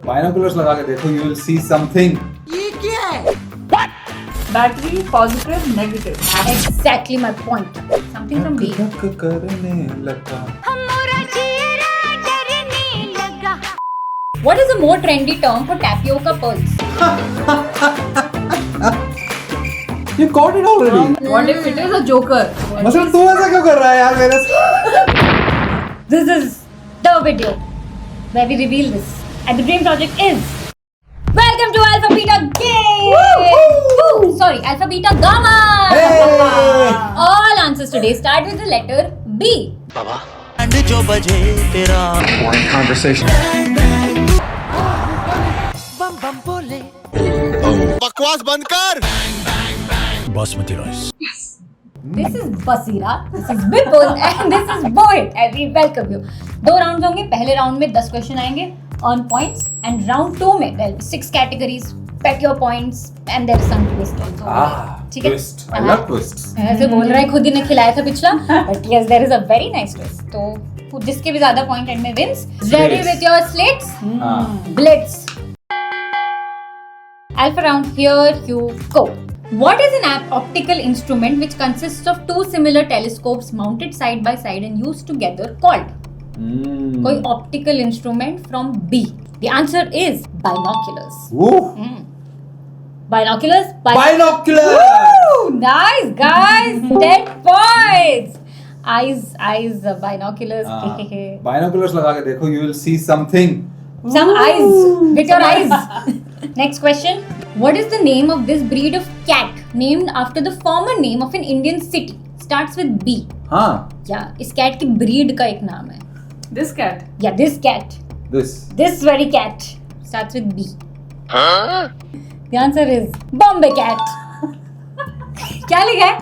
Binoculars लगा के देखो, you will see something. Battery, positive, negative. Exactly my point. Something from B. धक करने लगा. What is a more trendy term for tapioca pearls? You got it already. What if it is a joker? मतलब तू ऐसा क्यों कर रहा है यार मेरे साथ? This is the video where we reveal this. And the dream project is Welcome to Alpha Beta Game! Woo! Sorry, Alpha Beta Gamma! Hey! All answers today start with the letter B. जो बजे तेरा Boring conversation. बम बम बोले बकवास बंद कर basmati rice This is Basira, this is Vipul and this is Mohit and we welcome you. 2 round होंगे. पहले round में 10 क्वेश्चन आएंगे on points and round 2 में there will be 6 categories. Bet your points and there is some twist also. ठीक है? Twist. I love twists. ऐसे बोल रहा है, खुद ही ने खिलाया था पिछला. But yes, there is a very nice twist. तो जिसके भी ज्यादा पॉइंट एंड में wins. Ready with your slates? Blitz. Alpha round, here you go. What is an optical instrument which consists of 2 similar telescopes mounted side by side and used together called? कोई optical instrument from B. The answer is binoculars. Woo! Binoculars? Binoculars! Woo! Nice guys! 10 points! Eyes, binoculars. Binoculars लगा के देखो, you will see something. Some eyes with your eyes. Next question. What is the name of this breed of cat named after the former name of an Indian city? Starts with B. हाँ. Yeah, इस cat की breed का एक नाम है. This cat. Yeah, this cat. This very cat starts with B. The answer is Bombay cat. क्या लिखा है?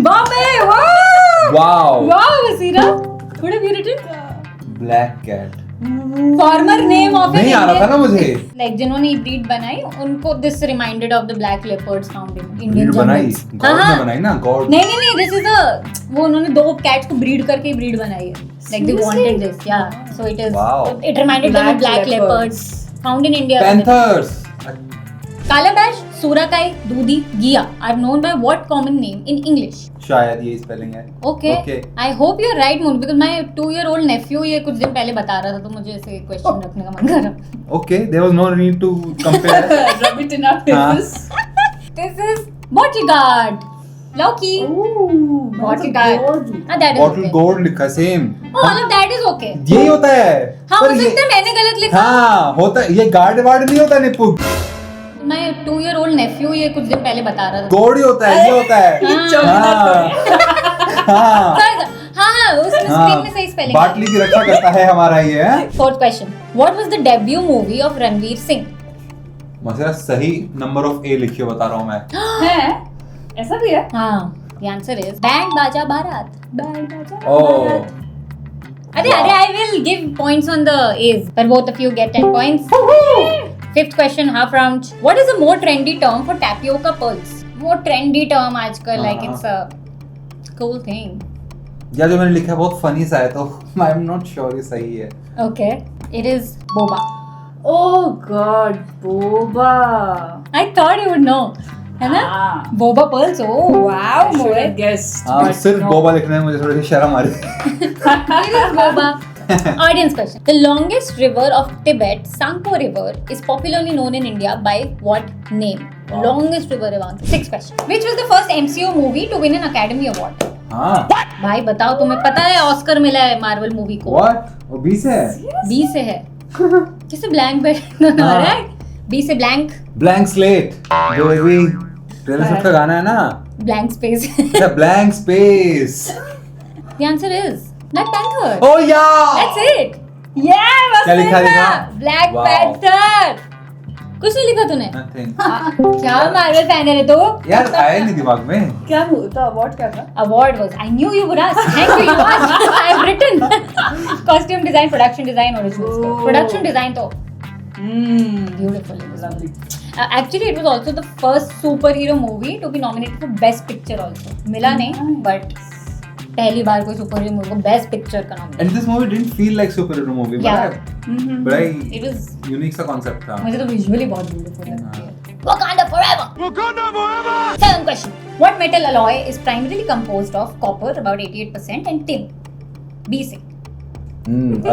Bombay. Wow. Wow, Basira. What have you written? Black cat. Former name of an नहीं आ रहा था ना मुझे. Like जिन्होंने ये breed बनाई उनको this reminded of the black leopards found in Indian Breed बनाई. jungles. God ने बनाई ना. God. नहीं this is a वो उन्होंने 2 cats को breed करके ही breed बनाई है. Like they wanted this, yeah. So it is. Wow. It reminded them of black leopards found in India. Panthers. Calabash, Surakai, Dudi, Gia are known by what common name in English? शायद ये spelling है. Okay. I hope you're right, Moon, because my 2-year-old nephew ये कुछ दिन पहले बता रहा था तो मुझे ऐसे क्वेश्चन रखने का मन कर रहा. Okay, there was no need to compare. Rub it in our faces. This is bottle guard. Loki. Ooh, Bottle guard. That is Bottle okay. gold लिखा same. Oh, all of that is okay. यही होता है. हाँ, पर हो ये- सकता है मैंने गलत लिखा. हाँ होता है. ये गार्ड वार्ड नहीं होता निप्पू. My 2-year-old nephew ये कुछ दिन पहले बता रहा था. गोल्ड ही होता है. ये होता है. हाँ. हाँ, उसमें स्क्रीन में सही स्पेलिंग. बाटली की रक्षा करता है हमारा ये है. 4th question. What was the debut movie of Ranveer Singh? मसला सही नंबर ऑफ ए लिखियो बता रहा हूँ मैं. है? ऐसा भी है? हाँ, the answer is Band Baja Bharat. Band Baja Oh. Bharat. अरे I will give points on the A's, but both of you get 10 points. 5th question, half round. What is a more trendy term for tapioca pearls? More trendy term आजकल, like it's a cool thing. या जो मैंने लिखा है बहुत funny सा है तो आई एम नॉट श्योर ये सही है. Okay, it is boba. Oh God, boba. I thought you would know. है ना? Boba pearls. Oh wow, I should have Mohit. guessed. हाँ but सिर्फ no. बोबा लिखने में मुझे थोड़ी सी शर्म आ रही है. It is boba. Audience question. The longest river of Tibet, Sangpo River, is popularly known in India by what name? Wow. Longest river है वहाँ. 6th question. Which was the first MCU movie to win an Academy Award? हाँ. भाई बताओ, तुम्हें पता है Oscar मिला है मार्वल मूवी को. What? वो 20 है. 20 से है. किसे ब्लैंक बैठ आ रहा है? 20 से ब्लैंक. ब्लैंक स्लेट जो अभी टेलर स्विफ्ट का गाना है ना. Blank space. Blank space. The answer is Black Panther. Oh yeah. That's it. Yeah, बस क्या लिखा सही लिखा? था. Black Wow. Panther. कुछ नहीं लिखा तूने? Nothing. क्या मार्वल फैन है रे तू? यार आया नहीं दिमाग में. क्या हुआ था? Award क्या था? Award was. I knew you would ask. Thank you. You asked. I have written. Costume design, production design, original score. Production design तो beautiful. Lovely. Actually, it was also the first superhero movie to be nominated for Best Picture also. मिला नहीं, but पहली बार कोई super hero movie को best picture का नाम And this movie didn't feel like superhero movie, Yeah. बड़ा It he was unique सा concept था. मुझे तो विजुअली बहुत ब्यूटीफुल लगती है Wakanda forever. Second question. What metal alloy is primarily composed of copper about 88% and tin? B से.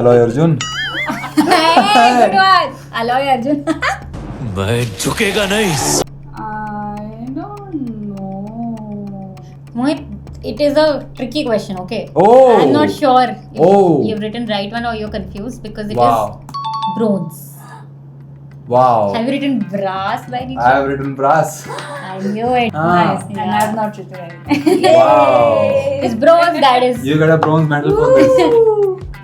Alloy Arjun. Hey, good one. Alloy Arjun. मैं झुकेगा नहीं I don't know. Mohit, it is a tricky question, okay? Oh. I'm not sure if Oh. you've written right one or you're confused because it Wow. is bronze. Wow. Have you written brass by any I chance? have written brass. I knew it. Ah. Nice. And I have not written it. Wow. It's bronze, that is. You got a bronze medal for this.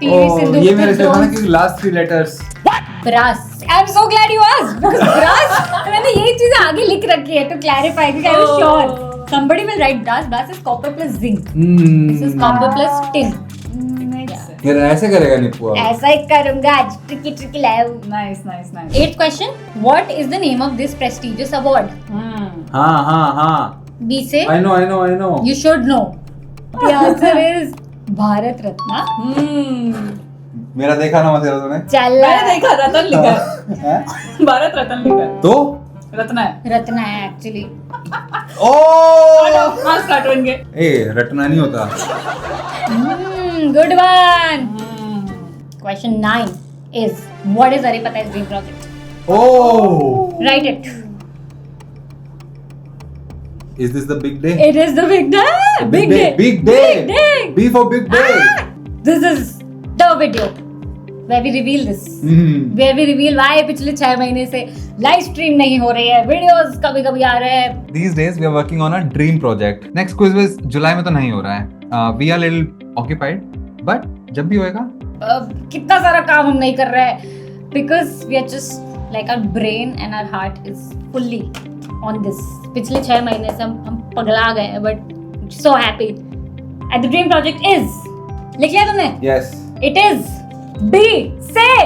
PV Sindhu ये with मेरे से था ना bronze. कि last 3 letters. Brass. I'm so glad you asked because brass. मैंने यही चीजें आगे लिख रखी है to clarify because I was sure. Somebody will write brass. Brass is copper plus zinc. This is copper plus tin. Makes sense. यार ऐसे करेगा निप्पू अब. ऐसा ही करूंगा आज. Tricky लाया हूँ. Nice, nice, nice. 8th question. What is the name of this prestigious award? हाँ. B से. I know. You should know. The answer is Bharat Ratna. मेरा देखा ना मत तूने. चल. मैंने देखा रतन लिखा है. हैं? भारत रतन लिखा है. तो? रत्ना है. रत्ना है actually. ओह. हाँ स्टार्ट होंगे. ए रटना नहीं होता. Good one. Question 9 is what is Hari Patai's dream project? Oh. Write it. Is this the big day? It is the big day. Big day. Big day. B for big day. This is the video where we reveal this. Where we reveal why पिछले 6 महीने से live stream नहीं हो रही है, videos कभी-कभी आ रहे हैं. These days we are working on a dream project. Next quiz with जुलाई में तो नहीं हो रहा है. We are little occupied, but जब भी होएगा. कितना सारा काम हम नहीं कर रहे हैं because we are just like our brain and our heart is fully on this. पिछले 6 महीने से हम पगला गए हैं but so happy. And the dream project is लिख लिया तुमने? Yes. It is B. Say.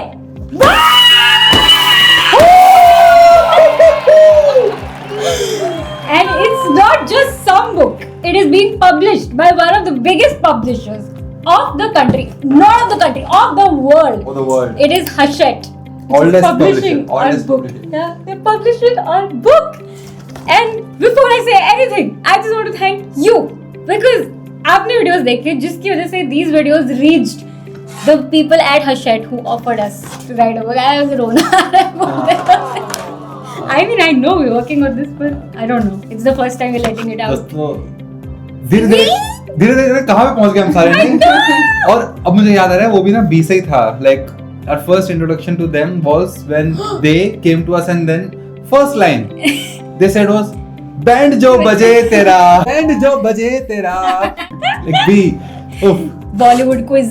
And it's not just some book. It is being published by one of the biggest publishers of the country, not of the country, of the world. For the world. It is Hachette. Oldest Publishing publisher. Oldest our book. publisher. Yeah, they're publishing our book. And before I say anything, I just want to thank you because आपने videos देखे जिसकी वजह से these videos reached the people at Hachette who offered us to write a book. I was रोना आ रहा है बोलते. I mean, I know we're working on this, but I don't know. It's the first time we're letting it out. दोस्तों धीरे-धीरे कहाँ पे पहुँच गए हम सारे नहीं? और अब मुझे याद आ रहा है वो भी ना B से ही था. Like our first introduction to them was when they came to us and then first line they said was band जो बजे तेरा. Like B. Oof. Bollywood quiz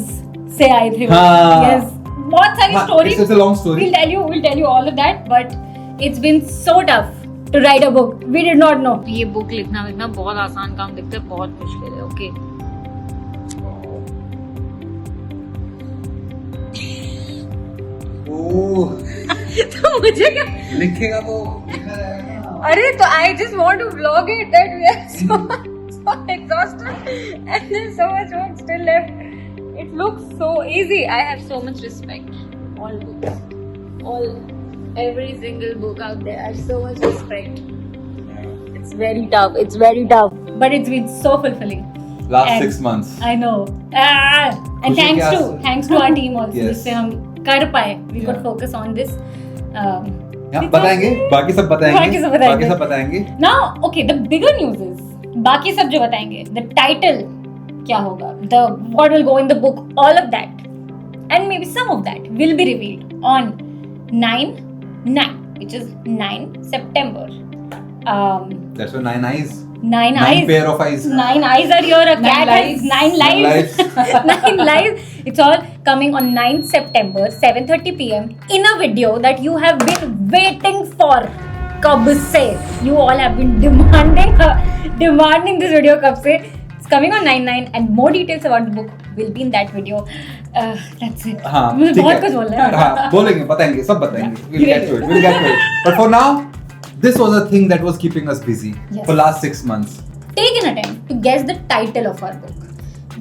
से आए थे. हाँ. Yes. बहुत सारी हाँ, stories. it's a long story. We'll tell you all of that, but it's been so tough to write a book. We did not know. ये book लिखना बहुत आसान काम दिखता है, बहुत मुश्किल है. Okay. तो मुझे क्या लिखेगा तो अरे तो I just want to vlog it that we are so exhausted and there's so much work still left. It looks so easy. I have so much respect. All books, every single book out there. I have so much respect. It's very tough. But it's been so fulfilling. last And 6 months. I know. And खुशी thanks के to आंसू. thanks to our team also. Yes. जिससे हम कर पाए. We could Yeah. focus on this. हाँ, बताएंगे बाकी सब बताएंगे. Now, okay, the bigger news is बाकी सब जो बताएंगे, the title क्या होगा, the what will go in the book, all of that, and maybe some of that will be revealed on 9/9, which is 9 September. That's why 9 eyes. 9 9 eyes. pair of eyes. 9 eyes are here. A cat has 9 9 lives. lives. 9 lives. It's all coming on 9 September, 7:30 p.m. in a video that you have been waiting for. कब से? You all have been demanding this video कब से? It's coming on 9/9 and more details about the book will be in that video. That's it. हाँ, मुझे ठीक बहुत है. कुछ बोलना है. हाँ, बोलेंगे, बताएंगे, सब बताएंगे. We'll get to it. But for now, this was a thing that was keeping us busy Yes. for last 6 months. Take an attempt to guess the title of our book.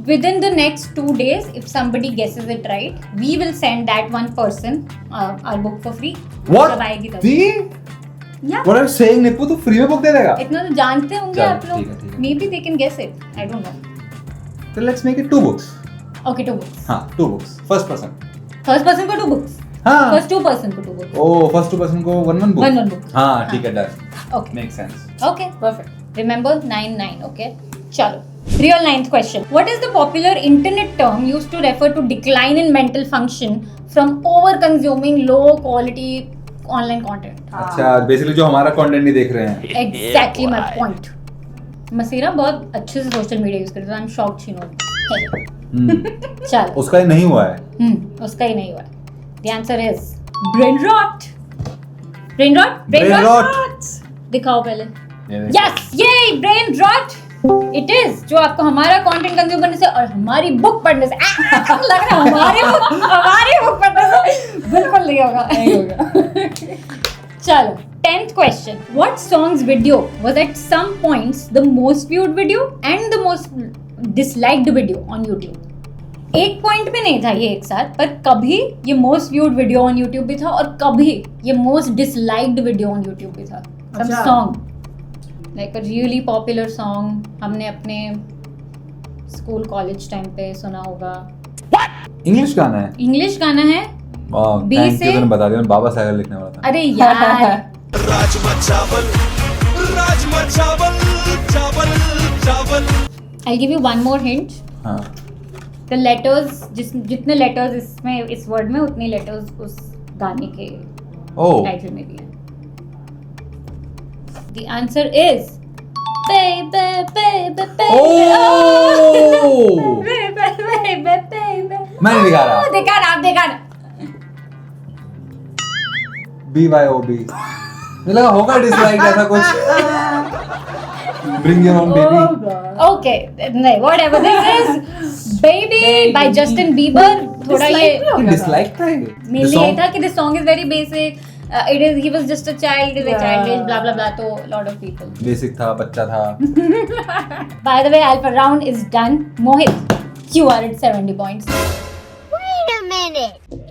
within the next 2 days, if somebody guesses it right, we will send that one person our book for free. What? जब आएगी तब. Free? Yeah. What are you saying, Nippu? तू free में book दे देगा? इतना तो जानते होंगे चलो, आप ठीक है, लोग. ठीक है. Maybe they can guess it. I don't know. So let's make it 2 books. Okay, 2 books. हाँ, 2 books. First person. First person को 2 books. हाँ. First 2 person को 2 books. Oh, first 2 person को 1 book. 1 book. हाँ, ठीक है, done. Okay. Makes sense. Okay, perfect. Remember 9-9, okay? Chalo. Real 9th question. What is the popular internet term used to refer to decline in mental function from over consuming low quality online content? अच्छा, basically जो हमारा content नहीं देख रहे हैं. Exactly my point. मसीरा बहुत अच्छे से सोशल मीडिया यूज करता है. I'm shocked she knows. चल. उसका ही नहीं हुआ है. उसका ही नहीं हुआ. The answer is brain rot. Brain rot? Brain rot. दिखाओ पहले. ये देखो. Yes, yay, brain rot. It is जो आपको हमारा कंटेंट कंज्यूम करने से और हमारी बुक पढ़ने से लग रहा है हमारी बुक पढ़ने से बिल्कुल नहीं होगा. चलो 10th question. What song's video was at some points the most viewed video and the most disliked video on YouTube? एक पॉइंट पे नहीं था ये एक साथ, पर कभी ये most viewed video on YouTube भी था और कभी ये most disliked video on YouTube भी था. Some song like a really popular song हमने अपने स्कूल कॉलेज टाइम पे सुना होगा. इंग्लिश गाना है. इंग्लिश गाना है. वाह, बी थैंक से- यू, तूने बता दिया. मैं बाबा सागर लिखने वाला था. अरे यार I give you one more hint. हाँ. द लेटर्स जितने लेटर्स इसमें इस वर्ड में उतने लेटर्स उस गाने के ओह. टाइटल में भी है. The answer is baby, baby, baby. Oh! Baby, baby, baby. मैं नहीं दिखा रहा. देखा ना, आप देखा ना. BYOB. मुझे लगा होगा डिसलाइक ऐसा कुछ. Bring your own baby. Okay, नहीं, whatever this is. Baby by Justin Bieber. थोड़ा ये Dislike भी हो गया था. डिसलाइक था ये. mainly ये था कि this song is very basic. It is he was just a child, it is a childish, blah blah blah. तो lot of people. बेसिक था, बच्चा था. By the way, alpha round is done. Mohit, you are at 70 points.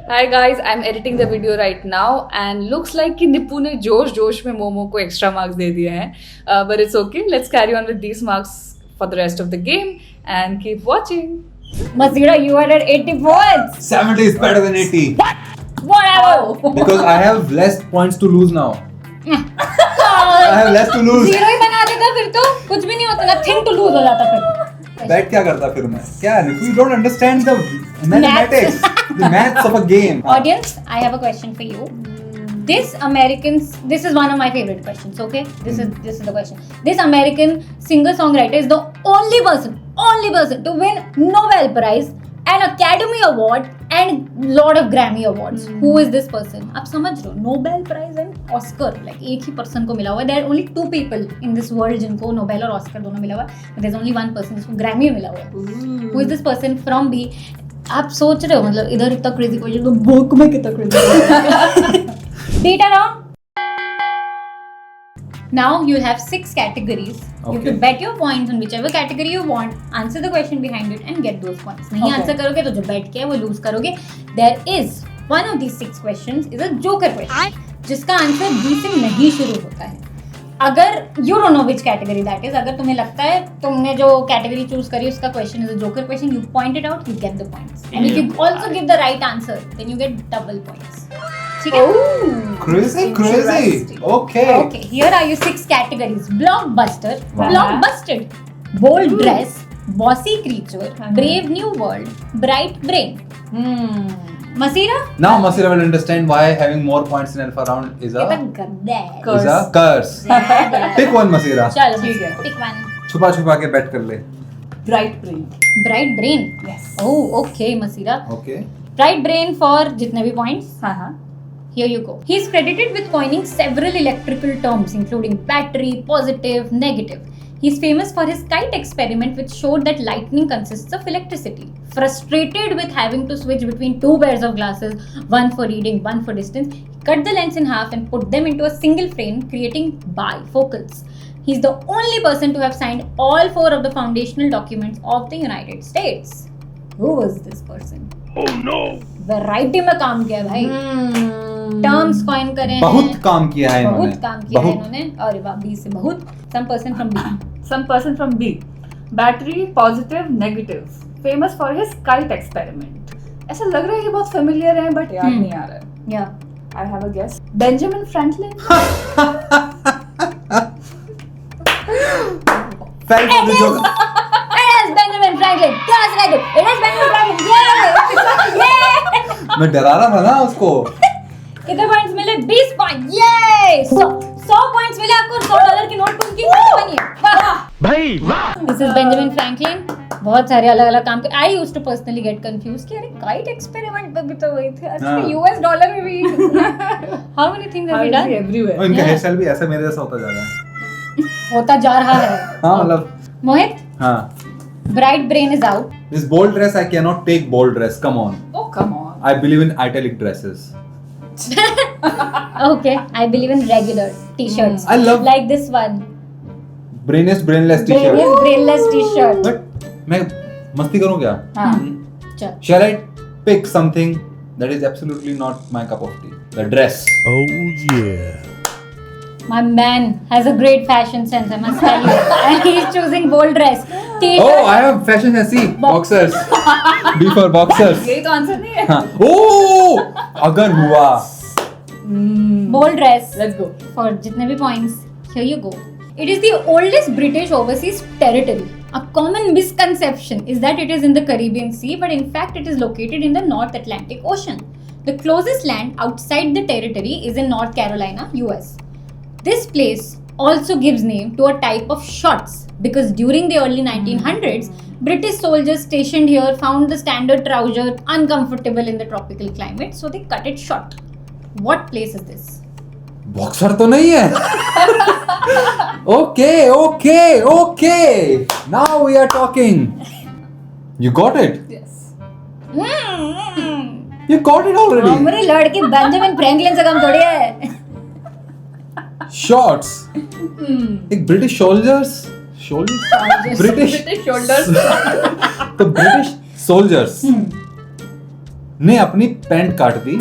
Hi guys, I'm editing the video right now and looks like कि निप्पू ने जोश में मोमो को extra marks दे दिए हैं. But it's okay. Let's carry on with these marks for the rest of the game and keep watching. Masira, you are at 80 points. 70 is better than 80. Whatever. Because I have less points to lose now. I have less to lose. Zero ही बना देता फिर तो कुछ भी नहीं होता. Nothing to lose हो जाता फिर. बैठ क्या करता फिर मैं? क्या? You don't understand the mathematics, the maths of a game. Audience, I have a question for you. This is one of my favorite questions. Okay, this is the question. This American singer-songwriter is the only person to win Nobel Prize, an Academy Award and lot of Grammy Awards. Who is this person? आप समझ रहे हो? Nobel Prize and Oscar, like एक ही person को मिला हुआ है. There are only 2 people in this world जिनको Nobel और Oscar दोनों मिला हुआ है. But there's only one person जिसको Grammy मिला हुआ है. Who is this person from B? आप सोच रहे हो मतलब इधर इतना crazy question तो बुक में कितना crazy. Data round. Now you have 6 categories. You have to Okay. bet your points on whichever category you want. Answer the question behind it and get those points. नहीं Okay. Answer करोगे तो जो bet किया है वो lose करोगे. There is one of these 6 questions is a joker question, जिसका answer B से नहीं शुरू होता है. अगर you don't know which category that is, अगर तुम्हें लगता है तुमने जो category choose करी उसका question is a joker question, you point it out, you get the points. And if you also give the right answer, then you get double points. ठीक है? Crazy. Interesting. Okay. Okay, here are your 6 categories. Blockbuster, Wow. blockbusted, bold dress, bossy creature, brave new world, bright brain. Masira? Now Masira will understand why having more points in alpha round is ये a तो गंदा है. curse. Pick one, Masira. चलो, ठीक है. pick one. छुपा के bet कर ले. Bright brain. Bright brain. Yes. Oh, okay, Masira. Okay. Bright brain for जितने भी points. हाँ. Here you go. He is credited with coining several electrical terms, including battery, positive, negative. He is famous for his kite experiment, which showed that lightning consists of electricity. Frustrated with having to switch between 2 pairs of glasses, one for reading, one for distance, he cut the lens in half and put them into a single frame, creating bifocals. He's the only person to have signed all 4 of the foundational documents of the United States. Who was this person? Oh no! Variety में काम किया भाई. Terms coin करे हैं. बहुत काम किया है इन्होंने. बहुत काम किया है इन्होंने. अरे वाह, B से बहुत. Some person from B. Some person from B. Battery positive negative. Famous for his kite experiment. ऐसा लग रहा है कि बहुत familiar है but याद नहीं आ रहा है. Yeah. I have a guess. Benjamin Franklin. Felt the joke. It is Benjamin Franklin. Yes, right. It is Benjamin Franklin. Yeah. मैं डरा रहा था ना उसको. कितने पॉइंट्स मिले? 20 पॉइंट. ये 100 पॉइंट्स मिले आपको. $100 की नोटबुक की बनी है. वाह भाई वाह. This is Benjamin Franklin. बहुत सारे अलग अलग काम कर. I used to personally get confused कि अरे kite experiment पे भी तो वही थे. अच्छा US डॉलर में भी. How many things have we done? Everywhere. इनका हेयर स्टाइल भी ऐसा मेरे जैसा होता जा रहा है. होता जा रहा है. हाँ मतलब. मोहित. हाँ. Bright brain is out. This bold dress I cannot take bold dress. Come on. Oh come on. I believe in italic dresses. Okay, I believe in regular t-shirts. I love like this one. brainless Brainless t-shirt. brainless t-shirt. But मैं मस्ती करूँ क्या? हाँ. Hmm. चल. Shall I pick something that is absolutely not my cup of tea? The dress. Oh yeah. My man has a great fashion sense, I must tell you. And he's choosing bold dress. T-shirt. Oh, I have fashion sense. See, boxers. B for boxers. यही तो answer नहीं है. हाँ. Oh, अगर हुआ. Bold dress. Let's go. For जितने भी points, here you go. It is the oldest British overseas territory. A common misconception is that it is in the Caribbean Sea, but in fact it is located in the North Atlantic Ocean. The closest land outside the territory is in North Carolina, US. This place also gives name to a type of shorts because during the early 1900s, British soldiers stationed here found the standard trouser uncomfortable in the tropical climate, so they cut it short. What place is this? Boxer तो नहीं है. Okay. Now we are talking. You got it. Yes. You got it already. हमारी लड़की Benjamin Franklin से कम थोड़ी है. Shorts. एक British soldiers. British shoulders. तो ब्रिटिश सोल्जर्स ने अपनी पैंट काट दी.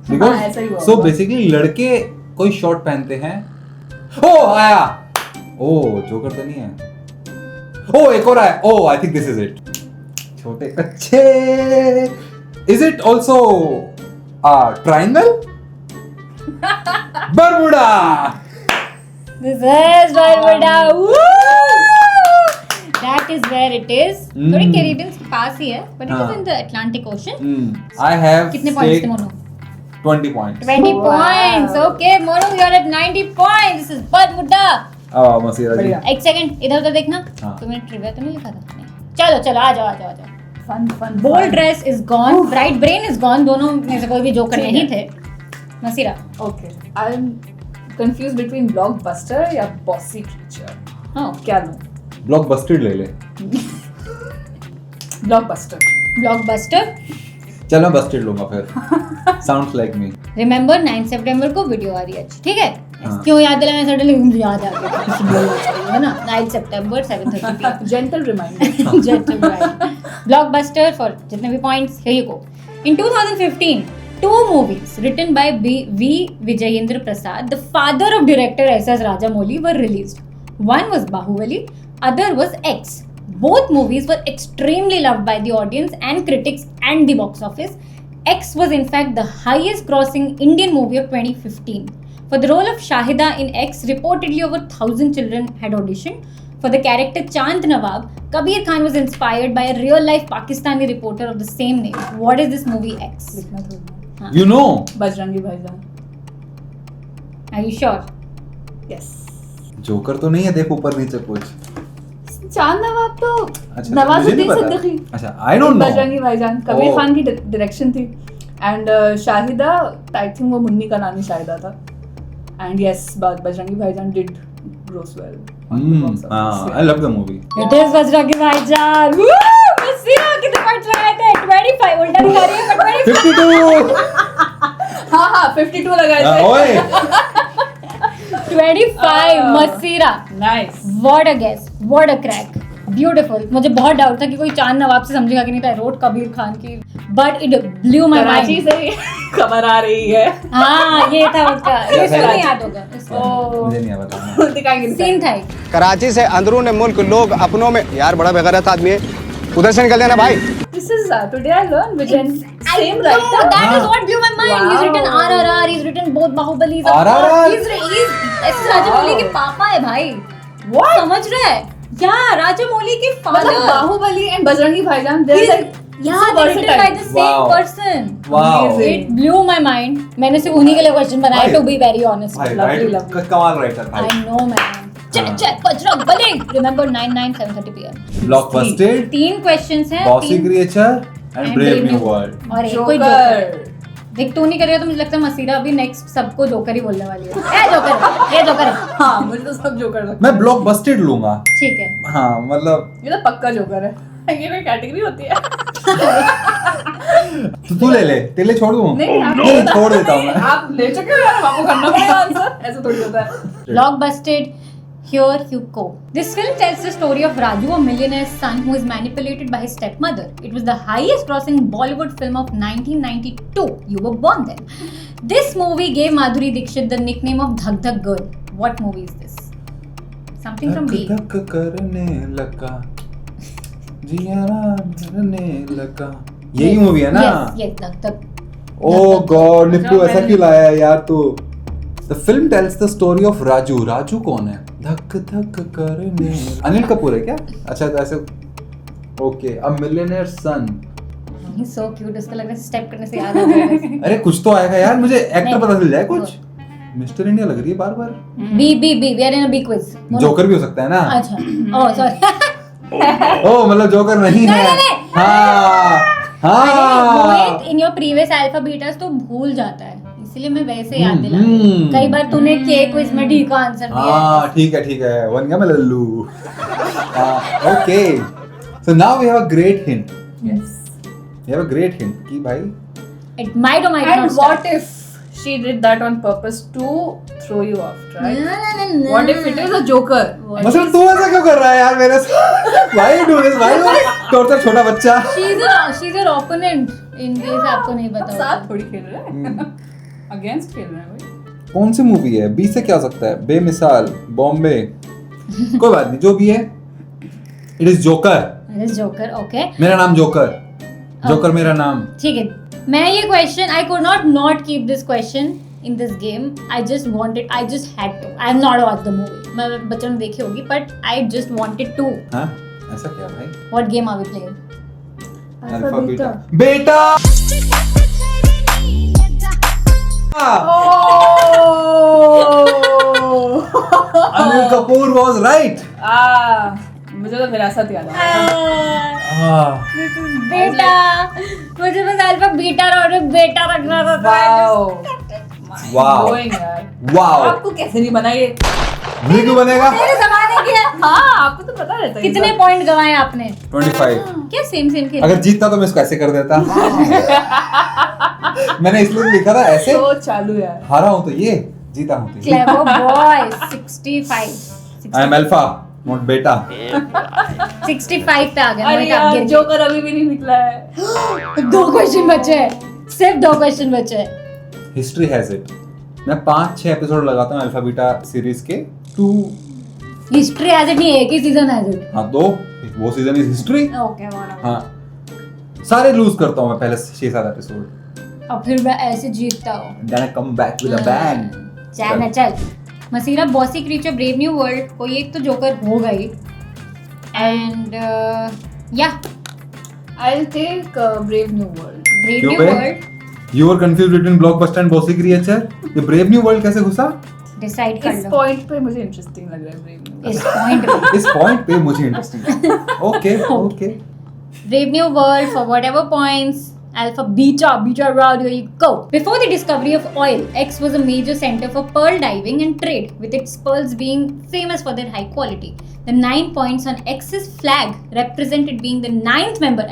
हाँ, ऐसा ही हुआ सो होगा. बेसिकली लड़के कोई शॉर्ट पहनते हैं. ओ आया. ओ जोकर तो नहीं है. ओ एक और आया. Oh I think this is it. छोटे कच्चे. Is it also triangle? Bermuda. This is Bermuda. Woo! That is where it is. थोड़ी Caribbean के पास ही है, but it is in the Atlantic Ocean. I have कितने points थे Monu? 20 points. 20 points. Okay, Monu, you're at 90 points. This is Bermuda. मसीरा जी. बढ़िया. एक second इधर उधर देखना. हाँ. तुमने ट्रिविया तो नहीं लिखा था? नहीं. चलो आ जाओ. Fun. Bold dress is gone. Bright brain is gone. दोनों में से कोई भी जोकर नहीं थे. मसीरा. Okay. I'm confused between blockbuster या bossy creature. हाँ. क्या लूँ? ब्लॉकबस्टर ले ले. Blockbuster. Blockbuster. चल मैं बस्टेड लूंगा फिर. Sounds like me. Remember 9 सितंबर को वीडियो आ रही है. ठीक है? हाँ. क्यों याद दिलाना सडनली मुझे याद आ गया. है ना? 9 सितंबर 7:30 PM. Gentle reminder. Gentle right. Blockbuster for जितने भी points, here you go. In 2015, 2 movies written by V. Vijayendra Prasad, the father of director S.S. Rajamouli, were released. One was Bahubali, other was X. Both movies were extremely loved by the audience and critics and the box office. X was in fact the highest grossing Indian movie of 2015. For the role of Shahida in X, reportedly over 1,000 children had auditioned. For the character Chand Nawab, Kabir Khan was inspired by a real-life Pakistani reporter of the same name. What is this movie X? लिखना थोड़ा. You know. Bajrangi भाईजान. Are you sure? Yes. Joker तो नहीं है. देख ऊपर नीचे कुछ. चांद नवाब तो अच्छा, नवाजुद्दीन मुझे नहीं सिद्दीकी. पता. अच्छा, I don't know. बजरंगी भाईजान कबीर Oh. खान की डायरेक्शन थी. एंड शाहिदा आई थिंक वो मुन्नी का नानी शाहिदा था. एंड यस बजरंगी भाईजान did gross well. I love the movie. It is Bajrangi Bhaijaan. Woo! मसीहा कितने पॉइंट्स लगाए थे? 25. उल्टा दिखा रही है पर 25. 52. हाँ 52 लगाए थे. ओए. 25 मसीरा. Nice. What a guess, what a crack. Beautiful. मुझे बहुत डाउट था कि कोई चांद नवाब से समझेगा कि नहीं था. रोट कबीर खान की. But it blew my Karachi mind. से खबर आ रही है. हाँ ये था उसका. क्या इसको था? नहीं याद होगा. इसको मुझे नहीं पता. दिखाएंगे. सीन था. कराची से अंदरून मुल्क लोग अपनों में यार बड़ा बेगैरत आदमी है उधर से निकल देना भाई. This is today I learned which is same I right. know, that is what blew my mind. He's Wow. written RRR. He's written both Bahubali. RRR? He's SS Rajamouli के पापा है भाई. What? समझ रहे हैं? Yeah, Rajamouli के मतलब father. Baahubali and Bajrangi भाईजान they're He's- like Yeah, so they're written by versatile. the same Wow. person. Wow. Amazing. It blew my mind. मैंने सिर्फ उन्हीं के लिए क्वेश्चन बनाया भाई. to be very honest. भाई Lovely, राइट lovely. कमाल राइटर I भाई. know man. Check हाँ. check Bajrang Bali. Remember 9/9 7:30 PM. Blockbuster, तीन questions हैं. बॉसी तीन- creature and and brave new world. और एक कोई Joker. जोकर. देख तू नहीं करेगा तो मुझे लगता है मसीरा अभी नेक्स्ट सबको जोकर ही बोलने वाली है. ए जोकर ये जोकर है. हाँ मुझे तो सब जोकर लगता मैं ब्लॉकबस्टर लूंगा. ठीक है. हाँ मतलब है. ये तो पक्का जोकर है. ये कोई कैटेगरी होती है. तू ले ले तेरे लिए छोड़ दूँ. नहीं, आप- नहीं छोड़ देता हूँ मैं. आप ले चुके हो यार आपको करना पड़ेगा आंसर. ऐसे थोड़ी होता है. Blockbusted, here you go. This film tells the story of Raju, a millionaire's son who is manipulated by his stepmother. It was the highest grossing Bollywood film of 1992. You were born then. This movie gave Madhuri Dixit the nickname of Dhak Dhak Girl. What movie is this? Something from B. धक धक करने लगा जियारा भरने लगा. यही movie है ना. Yes, yes, Dhak Dhak. Oh God, Nippu ऐसा क्यों लाया है यार तू? The film tells the story of Raju. Raju कौन है? धक धक करने. अनिल कपूर है क्या? अच्छा तो ऐसे. Okay, a millionaire son. He's so cute. उसको लग रहा है स्टेप करने से याद आ जाएगा. अरे कुछ तो आएगा यार मुझे एक्टर नहीं. पता चल जाए कुछ. मिस्टर इंडिया लग रही है बार बार. B. We are in a B quiz. Joker भी हो सकता है ना. अच्छा. Oh, sorry. ओ मतलब जोकर नहीं है. नहीं. हाँ हाँ. मोहित इन योर प्रीवियस अल्फाबेट्स तो भूल जाता है इसलिए मैं वैसे याद दिला रही हम्म. हूँ. कई बार तूने के क्विज में डी का आंसर दिया है. हाँ ठीक है बन गया मैं लल्लू. Okay so now we have a great hint. Yes. We have a great hint कि भाई It might or might And not what start. if she did that on purpose to throw you off, right? No. What if it is a joker? मतलब तू ऐसा क्यों कर रहा है यार मेरे साथ? Why you do this? Why you तोड़ तो छोटा बच्चा. She's your opponent in case आपको नहीं पता साथ होगा. थोड़ी खेल रहे हैं. Against खेल रहे हैं भाई. कौन सी मूवी है? बी से क्या हो सकता है? बेमिसाल, बॉम्बे. कोई बात नहीं जो भी है. It is joker. It is Joker, okay. मेरा नाम जोकर. जोकर मेरा नाम. ठीक है. मैं ये question I could not keep this question in this game. I just had to. I have not watched the movie. मैं बच्चों ने देखी होगी but I just wanted to. हाँ ऐसा क्या भाई? What game are we playing? Alpha beta. बेटा. Anil Kapoor was right. मुझे तो विरासत याद आ रहा बेटा मुझे बस अल्फा बीटा और बेटा रखना था. Wow. यार. Wow. आपको कैसे नहीं बना ये? मुझे क्यों बनेगा? मेरे जमाने की है. हाँ आपको तो पता रहता है. कितने पॉइंट गवाए आपने? 25. क्या सेम खेल? अगर जीतता तो मैं इसको ऐसे कर देता. मैंने इसलिए लिखा था ऐसे. तो चालू यार. हारा हूं तो ये, जीता हूं तो ये. Clever boy. 65. I am alpha, not बेटा. 65 पे आ गए. अरे मोहित, आप यार गिर गए. जोकर अभी भी नहीं निकला है. 2 क्वेश्चन बचे हैं. सिर्फ 2 क्वेश्चन बचे हैं. History has it. मैं 5-6 एपिसोड लगाता हूं अल्फा बीटा सीरीज के. 2 हिस्ट्री एज इट नहीं, एक ही सीजन एज इट. हाँ तो वो season is history. Okay whatever. हाँ सारे लूज करता हूं मैं पहले 6-7 एपिसोड. और फिर मैं ऐसे जीतता हूँ. Then I come back with a bang. चल Masira, bossy creature, brave new world, कोई एक तो जोकर हो गई. एंड या I'll take Brave New World. Brave क्यों न्यू बे? World You are confused between Blockbuster and Bossy Creature. ये ब्रेव न्यू वर्ल्ड कैसे घुसा? डिसाइड कर इस लो. पॉइंट पे मुझे इंटरेस्टिंग लग रहा है Brave New World. इस पॉइंट इस पॉइंट पे मुझे interesting. Okay. Brave new world for whatever points. Alpha, beta, rod, here you go. Before the discovery of oil, X was a major center for pearl diving and trade, with its pearls being famous for their high quality. The 9 points on X's flag represented being the ninth member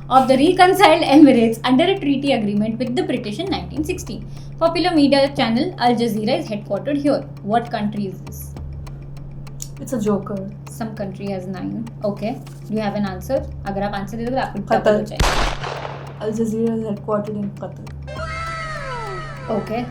of the reconciled Emirates under a treaty agreement with the British in 1916. Popular media channel Al Jazeera is headquartered here. What country is this? It's a joker. Some country has 9. Okay. Do you have an answer? अगर आप answer दे दोगे तो आपको Qatar. double हो जाएगा. Al Jazeera is headquartered in Qatar. Okay.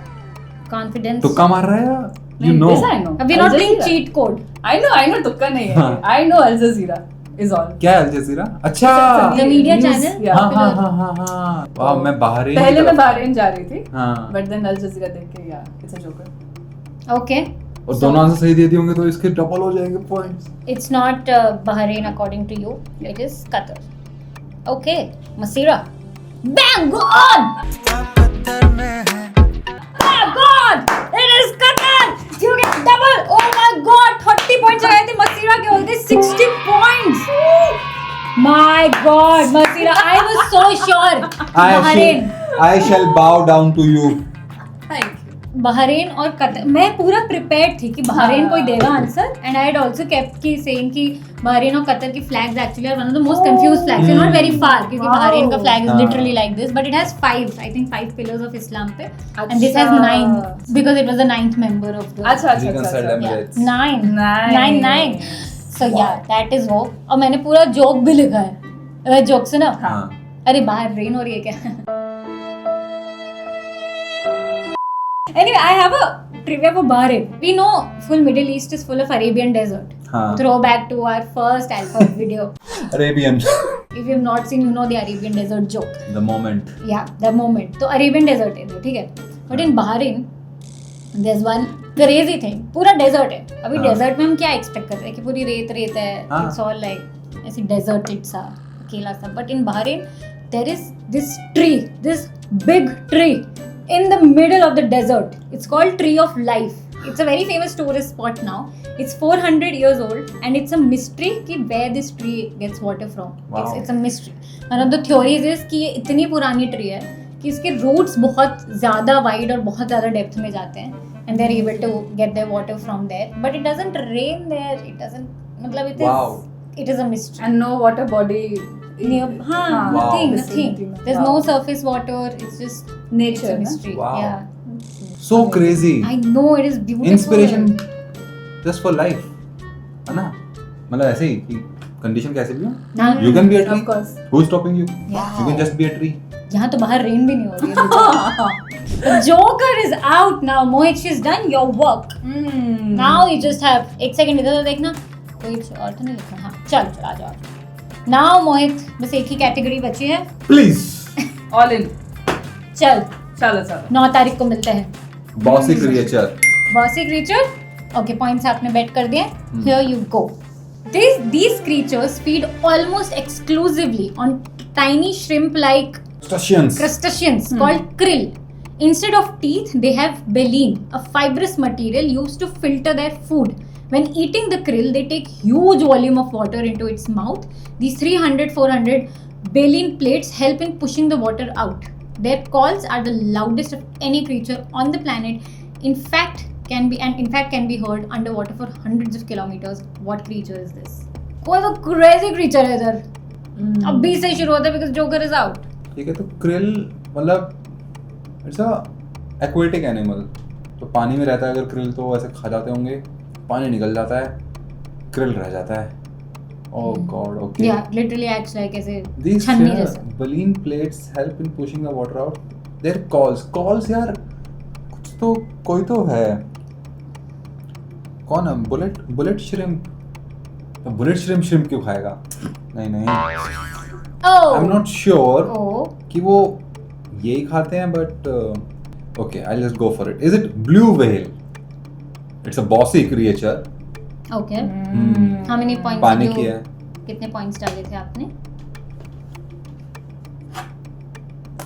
Confidence. तुक्का मार रहा है या you नहीं, know? this I know. We're not Al playing Jazeera. cheat code. I know तुक्का नहीं है. हाँ. I know Al Jazeera is all. क्या है अल जजीरा? अच्छा The media News, channel. yeah. हाँ हाँ हाँ हाँ हाँ वाह मैं बहरीन पहले मैं बहरीन जा रही थी. हाँ But then Al Jazeera देख के yeah, it's a joker. Okay. और दोनों आंसर सही दे दिए होंगे तो इसके डबल हो जाएंगे points. It's not Bahrain according to you. It is Qatar. Okay. Masira. Bang! Go on! Bang! Go on! It is Qatar! You get double! Oh my god! 30 points आए थे Masira के होते 60 points! My god! Masira, I was so sure. Bahrain. I shall bow down to you. Thank you. Bahrain और Qatar मैं पूरा prepared थी कि Bahrain हाँ. कोई देगा answer and I had also kept की सेइंग कि बहरीन और कतर की flags actually are one of the most confused flags not very far क्योंकि Wow. बहरीन का फ्लैग इज हाँ. Literally like this but it has 5 I think 5 pillars of Islam पे and this has अच्छा. 9 because it was the 9th member of the अच्छा Reconciled Emirates. 9 सो या that is वो और मैंने पूरा जोक भी लिखा है जोक से ना हाँ. अरे बाहर रेन हो रही है क्या Anyway, I have a trivia for Bahrain. We know full Middle East is full of Arabian desert. हाँ. Throwback to our first Alpha video. Arabian. If you have not seen, you know the Arabian desert joke. The moment. Yeah, the moment. तो Arabian desert है तो ठीक है. But in Bahrain, there's one crazy thing. पूरा desert है. अभी हाँ. desert में हम क्या expect कर रहे हैं कि पूरी रेत है. हाँ. It's all like ऐसी deserted सा अकेला सा. But in Bahrain, there is this tree, this big tree. In the middle of the desert. It's called Tree of Life. It's a very famous tourist spot now. It's 400 years old and it's a mystery कि where this tree gets water from. Wow. It's a mystery. One of the theories is कि ये इतनी पुरानी tree है कि इसके roots बहुत ज़्यादा wide और बहुत ज़्यादा depth में जाते हैं and they're able to get their water from there. But it doesn't rain there. It doesn't मतलब it is Wow. it is a mystery. And no water body. Near, हाँ, nothing, wow. nothing. There's Wow. no surface water. It's just Nature, it's a ना? mystery. Wow. Yeah. So crazy. I know it is beautiful. Inspiration just for life. है ना? मतलब ऐसे ही कि condition कैसे भी हो. हाँ. You can be a tree. Of course. Who's stopping you? Yeah. You can just be a tree. यहाँ तो बाहर रेन भी नहीं हो रही है. The Joker is out now. Mohit, she's done your work. Now you just have एक second इधर देखना. कोई और तो नहीं लिखा. हाँ, चल आ जाओ. Now मोहित बस एक ही कैटेगरी बची है. Please. All in. चल चलो 9 तारीख को मिलते हैं. Bossy creature. Bossy creature. Okay, points आपने bet कर दिए. Here you go. These creatures feed almost exclusively on tiny shrimp-like Crustaceans. crustaceans called krill. Instead of teeth, they have baleen, a fibrous material used to filter their food. When eating the krill, they take huge volume of water into its mouth. These 300-400 baleen plates help in pushing the water out. Their calls are the loudest of any creature on the planet. In fact, can be heard underwater for hundreds of kilometers. What creature is this? कोई तो crazy creature है इधर. अभी से शुरू होता है because Joker is out. ठीक है तो krill मतलब इट्स अ एक्वेटिक एनिमल. तो पानी में रहता है अगर krill तो ऐसे खा जाते होंगे. पानी निकल जाता है krill रह जाता है. Oh God, okay. Yeah, literally acts like ऐसे These छन्नी जैसा. baleen plates help in pushing the water out. Their calls यार कुछ तो कोई तो है. कौन है? Bullet shrimp. तो बुलेट श्रिम्प क्यों खाएगा? नहीं. Oh. I'm not sure Oh. कि वो यही खाते हैं but okay, I'll just go for it. Is it blue whale? It's a bossy creature. Okay. Hmm. How many points? पानी did की you- है. कितने points डाले थे आपने?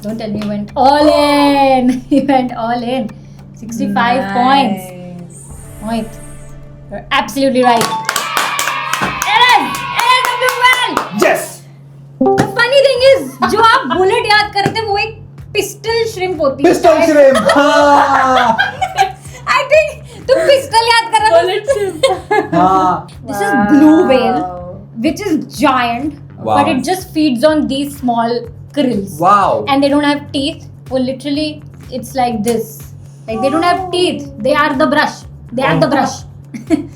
Don't tell me you went all in. You went all in. 65 points. Mohit, you're absolutely right. Ellen, the blue whale. Yes. The funny only thing is जो आप bullet याद करते हैं वो एक पिस्टल श्रिम्प होती है. Pistol shrimp. हाँ. I think तुम पिस्टल याद कर रहे हो. हाँ. This is blue whale, which is giant, Wow. but it just feeds on these small krills. Wow. And they don't have teeth. Well, literally, it's like this. Like they don't have teeth. They are the brush. They are the brush.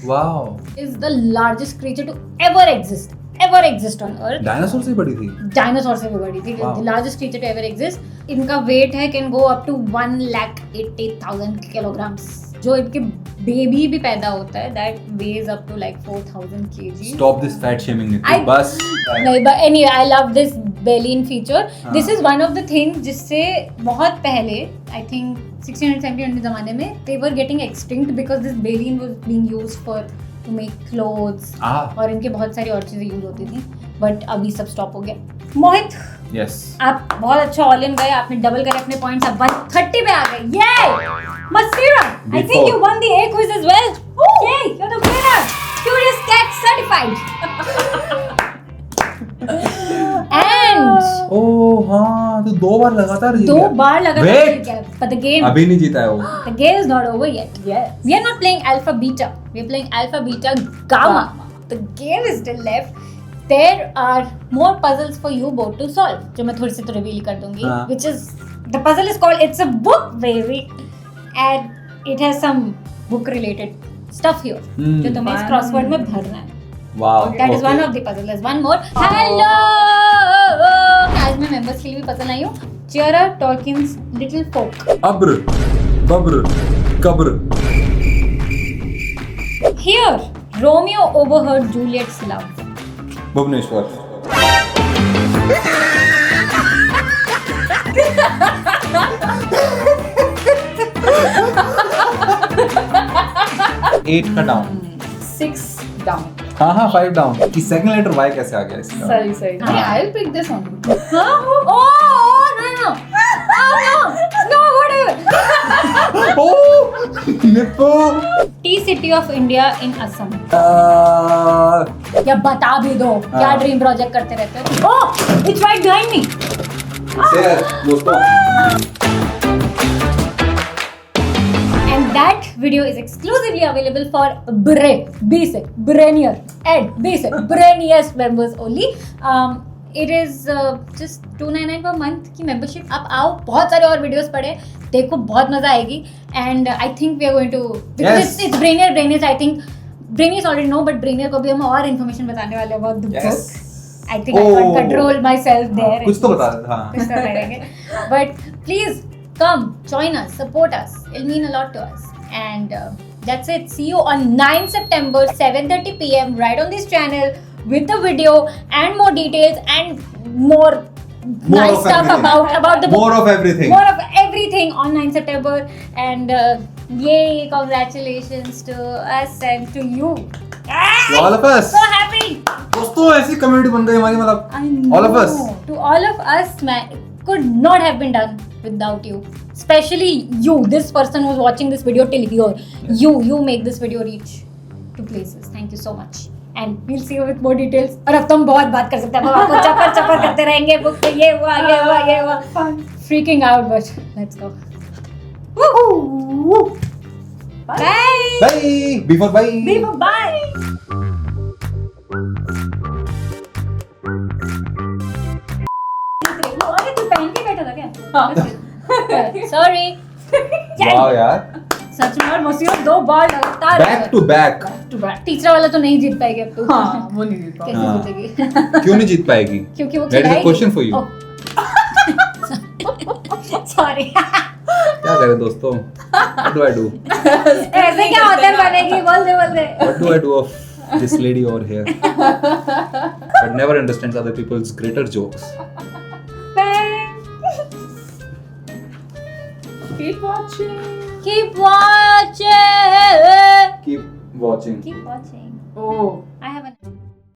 Wow. Is the largest creature to ever exist on Earth. Dinosaur से बड़ी थी. Dinosaur से भी बड़ी थी. Wow. The largest creature to ever exist. इनका weight है can go up to 1,80,000 kilograms. जो इनके बेबी भी पैदा होता है that weighs up to like 4,000 kg. Stop this fat shaming, Nitu. I- बस. नहीं, but anyway, I love this baleen feature. This is one of the things जिससे बहुत पहले, I think 1600-1700 ज़माने में, they were getting extinct because this baleen was being used for to make clothes. और इनके बहुत सारी और चीज़ें यूज होती थी. But अभी सब स्टॉप हो गया. मोहित, Yes. आप बहुत अच्छा ऑल इन गए. आपने डबल करे अपने पॉइंट्स. आप 130 पे आ गए. Yay! Masira, I think Before. you won the A quiz as well. Yay! You're the winner. Curious Cat certified. And ओह हाँ, तो 2 बार लगातार जीत 2 गया. बार लगातार Wait. जीत गया. But the game, अभी नहीं जीता है वो. the game is not over yet. Yes. We are not playing alpha beta. We are playing alpha beta gamma. The game is still left. There are more puzzles for you both to solve. जो मैं थोड़ी सी तो reveal कर दूंगी. हाँ. Which is the puzzle is called It's a Book Baby, and it has some book related stuff here. जो तुम्हें इस crossword में भरना है. Wow. That is Okay. one of the puzzles. There's one more. Hello. आज मैं members के लिए भी puzzle लाई हूँ. J.R.R. Tolkien's Little Folk. अब्र, बब्र, कब्र. Here, Romeo overheard Juliet's love. Bhubaneswar. Eight का down. 6 down. हाँ 5 down. कि second letter Y कैसे आ गया इसका? Sorry. I'll pick this one. Oh, no. No, whatever. Oh, Nippo. Tea City of India in Assam. Uh, या बता भी दो. क्या हाँ. ड्रीम प्रोजेक्ट करते रहते हो? Oh, it's right behind me. There, दोस्तों. And that video is exclusively available for basic, Brainier, and basic, Brainiest members only. It is just $299 per month की membership. आप आओ, बहुत सारे और videos पढ़े, देखो, बहुत मजा आएगी. And I think we are going to, because Yes. it's Brainier. I think Brainiers already know, but Brainier को भी हम और information बताने वाले हैं about the Yes. book. I think I can't Oh. control myself there. कुछ तो बता. हाँ. कुछ तो करेंगे. But please come, join us, support us. It'll mean a lot to us. And that's it. See you on 9 September, 7:30 p.m. right on this channel with the video and more details and more nice of stuff everything. about the book. More of everything. More of everything on 9 September. And yay, congratulations to us and to you. To all of us. So happy. दोस्तों ऐसी community बन गई हमारी, मतलब all of us. To all of us, man, it could not have been done without you. Especially you, this person who's watching this video till here. You make this video reach to places. Thank you so much. And we'll see you with more details. और अब तुम बहुत बात कर सकते हैं. हम आपको चपर करते रहेंगे. बुक पे ये हुआ. Freaking out, but let's go. Woohoo! Bye. Bye. Before bye. Bye. अरे तू पहन के बैठा था क्या? Sorry. Wow यार. सच में और मसीहो 2 बार लगातार Back to back. to back. तीसरा वाला तो नहीं जीत पाएगी अब तू. हाँ, वो नहीं जीत कैसे हाँ. जीतेगी? क्यों नहीं जीत पाएगी? क्योंकि वो That is a खिलाएगी. question for you. Sorry. क्या करें दोस्तों? What do I do? ऐसे क्या होता है बनेगी? बोल दे. What do I do of this lady over here? But never understands other people's greater jokes. Keep watching. Keep watching. Keep watching. Keep watching. Oh. I haven't.